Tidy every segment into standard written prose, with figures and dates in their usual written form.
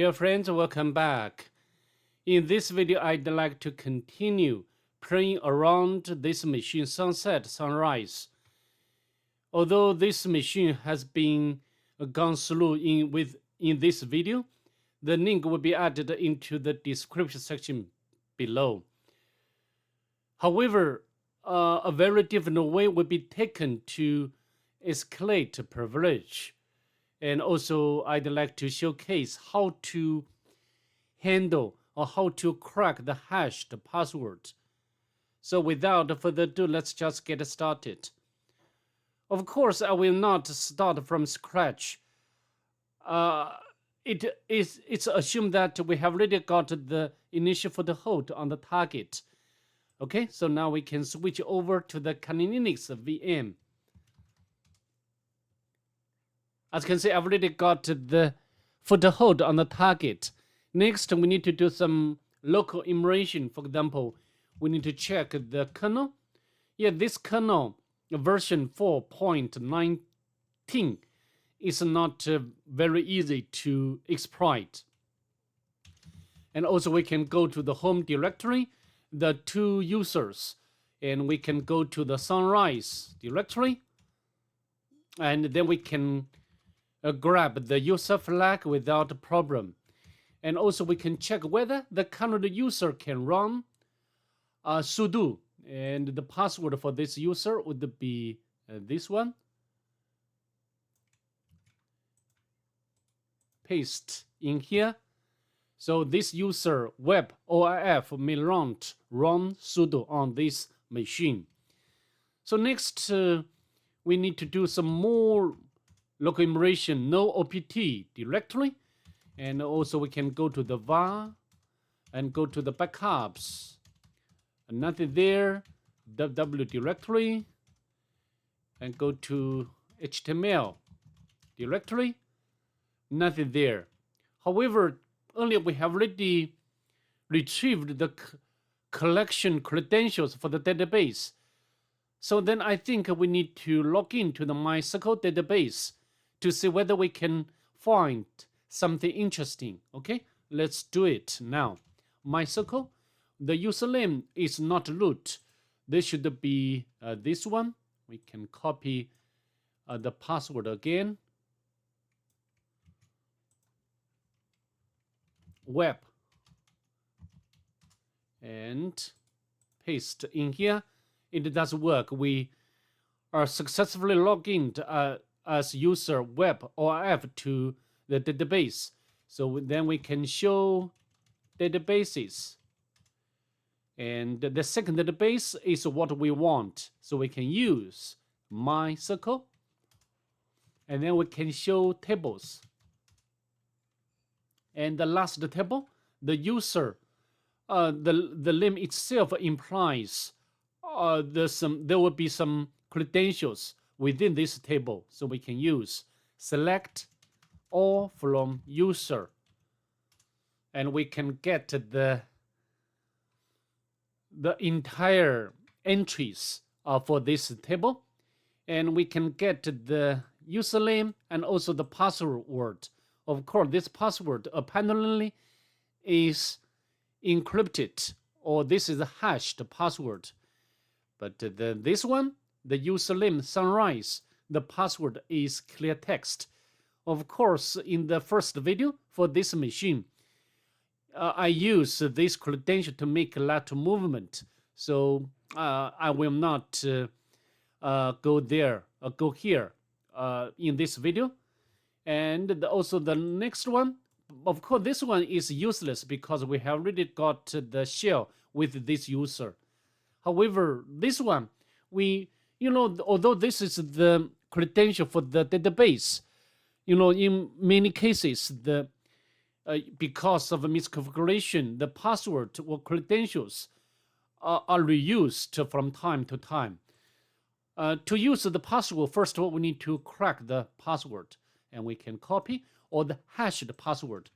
Dear friends, welcome back. In this video, I'd like to continue playing around this machine sunset, sunrise. Although this machine has been gone through in this video, the link will be added into the description section below. However, a very different way will be taken to escalate privilege. And also, I'd like to showcase how to handle or how to crack the hashed password. So without further ado, let's just get started. Of course, I will not start from scratch. It's assumed that we have already got the initial foothold on the target. Okay, so now we can switch over to the Kali Linux VM. As you can see, I've already got the foothold on the target. Next, we need to do some local immersion. For example, we need to check the kernel. Yeah, this kernel version 4.19 is not very easy to exploit. And also we can go to the home directory, the two users, and we can go to the sunrise directory, and then we can grab the user flag without a problem. And also we can check whether the current user can run sudo, and the password for this user would be this one. Paste in here. So this user web ORF may not run sudo on this machine. So next we need to do some more local immersion, no OPT directory. And also we can go to the var and go to the backups. Nothing there. www directory. And go to HTML directory. Nothing there. However, earlier we have already retrieved the collection credentials for the database. So then I think we need to log into the MySQL database to see whether we can find something interesting. Okay, let's do it now. MySQL, the username is not root. This should be this one. We can copy the password again. Web. And paste in here. It does work. We are successfully logged in as user web ORF to the database. So then we can show databases. And the second database is what we want. So we can use MySQL. And then we can show tables. And the last table, the user, the name itself implies there will be some credentials within this table. So we can use select all from user. And we can get the entire entries for this table. And we can get the username and also the password. Of course, this password apparently is encrypted, or this is a hashed password. But this one, the username sunrise, the password is clear text. Of course, in the first video for this machine, I use this credential to make lateral movement. So I will not go there or go here in this video. And also the next one, of course, this one is useless because we have already got the shell with this user. However, this one, although this is the credential for the database, in many cases, because of a misconfiguration, the password or credentials are reused from time to time. To use the password, first of all, we need to crack the password. And we can copy or the hashed password.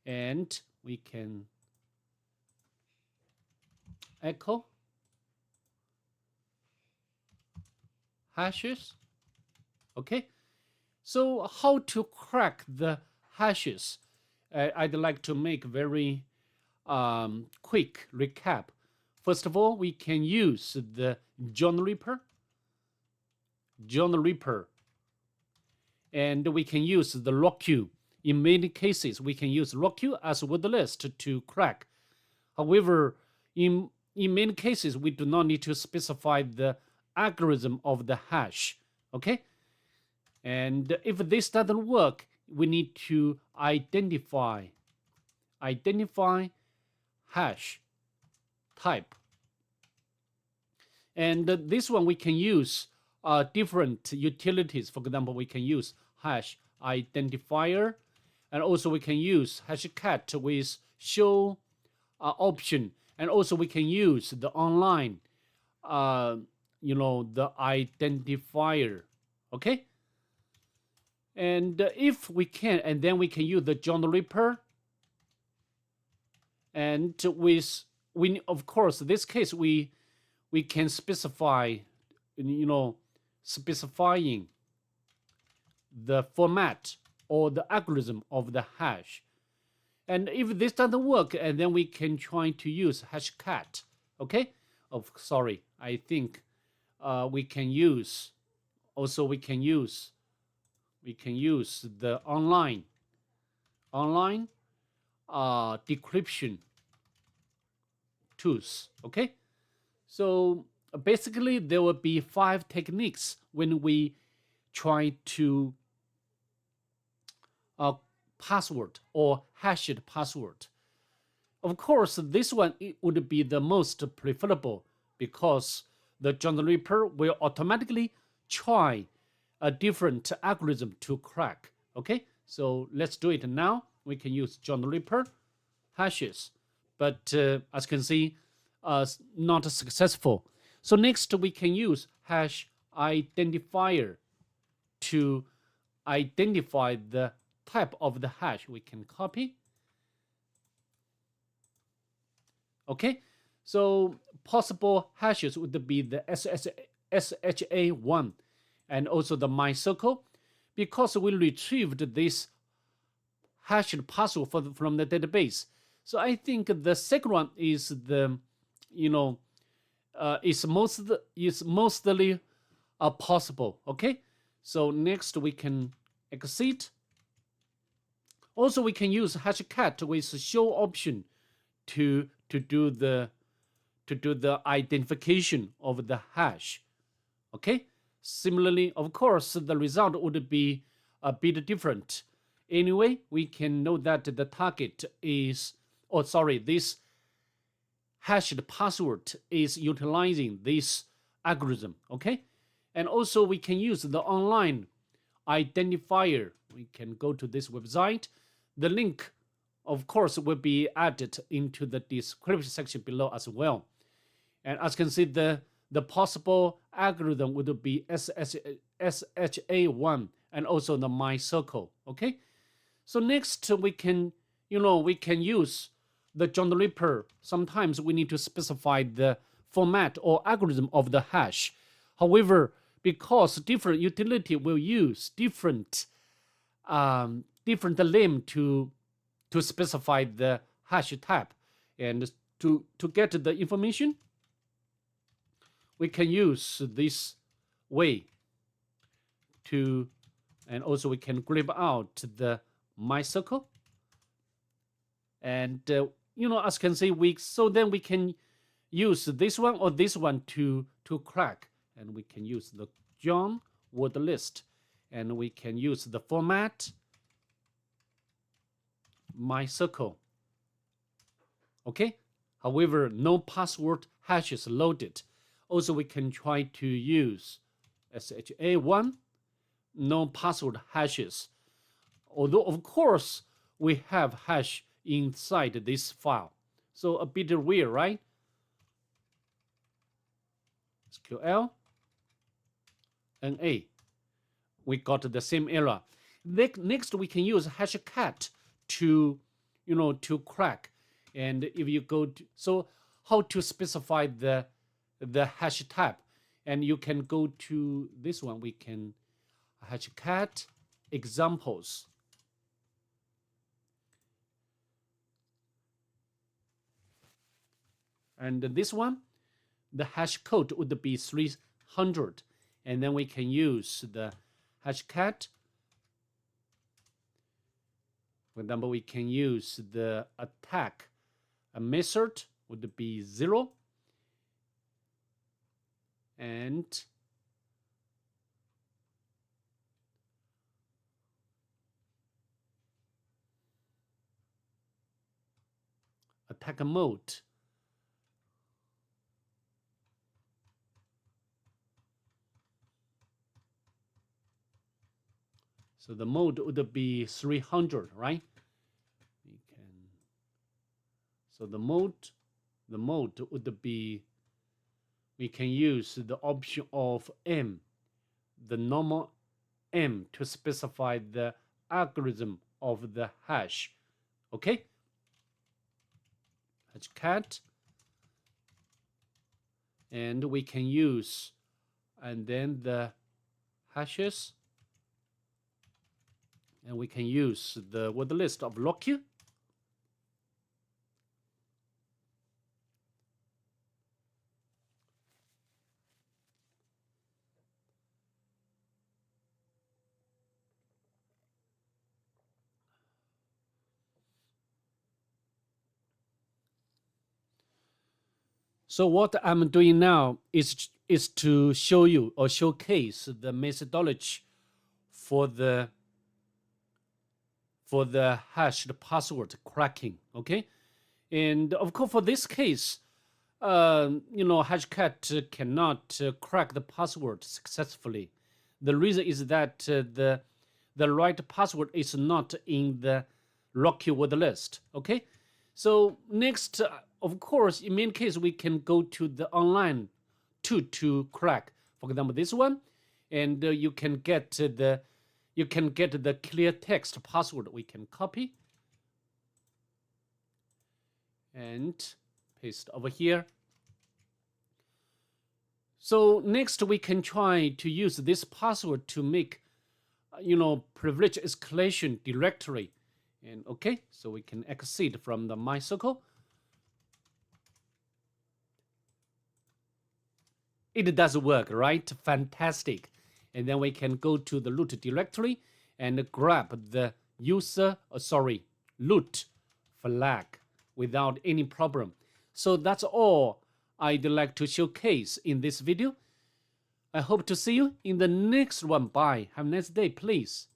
And we can echo hashes. Okay. So how to crack the hashes? I'd like to make very quick recap. First of all, we can use the John Reaper, and we can use the RockQ. In many cases, we can use RockQ as a word list to crack. However, in many cases, we do not need to specify the algorithm of the hash. Okay? And if this doesn't work, we need to identify hash type. And this one we can use different utilities. For example, we can use hash identifier, and also we can use hashcat with show option, and also we can use the online, the identifier. Okay. And if we can, and then we can use the John the Ripper. And of course, in this case, we can specify, specifying the format or the algorithm of the hash. And if this doesn't work, and then we can try to use hashcat. Okay. I think we can use the online decryption tools. Okay, so basically there will be 5 techniques when we try to password or hashed password. Of course, this one would be the most preferable because the John the Ripper will automatically try a different algorithm to crack. Okay, so let's do it now. We can use John the Ripper hashes, but as you can see, not successful. So next we can use hash identifier to identify the type of the hash. We can copy. Okay, so possible hashes would be the SHA1 and also the MyCircle, because we retrieved this hashed password from the database. So I think the second one is the, is mostly possible. Okay, so next we can exit. Also, we can use hashcat with show option to do the identification of the hash. Okay. Similarly, of course, the result would be a bit different. Anyway, we can know that the target is, this hashed password is utilizing this algorithm. Okay, and also we can use the online identifier. We can go to this website. The link, of course, will be added into the description section below as well. And as you can see, the possible algorithm would be SHA1 and also the MyCircle. Okay, so next we can use the John the Ripper. Sometimes we need to specify the format or algorithm of the hash. However, because different utility will use different name to specify the hash type, and to get the information, we can use this way to, and also we can grab out the MyCircle, and as you can see, then we can use this one or this one to crack, and we can use the John word list, and we can use the format MyCircle. Okay, however, no password hashes loaded. Also, we can try to use SHA1, no password hashes. Although, of course, we have hash inside this file. So a bit weird, right? SQL, NA. We got the same error. Next, we can use hashcat to crack. And if you go to, so how to specify the hash type, and you can go to this one. We can hashcat examples, And this one, the hash code would be 300. And then we can use the hashcat. For example, we can use the attack method would be 0. And attack mode. So the mode would be 300, right? We can. So the mode would be, we can use the option of M, the normal M, to specify the algorithm of the hash. Okay? Hashcat. And we can use, and then the hashes. And we can use the word list of LockQ. So what I'm doing now is to show you or showcase the methodology for the hashed password cracking. Okay, and of course for this case, Hashcat cannot crack the password successfully. The reason is that the right password is not in the LockQ word list. Okay, so next, of course, in many cases we can go to the online tool to crack. For example, this one, and you can get the clear text password. We can copy and paste over here. So next we can try to use this password to make, privilege escalation directory. And okay, so we can exit from the MySQL. It does work, right? Fantastic. And then we can go to the root directory and grab the root flag without any problem. So that's all I'd like to showcase in this video. I hope to see you in the next one. Bye. Have a nice day, please.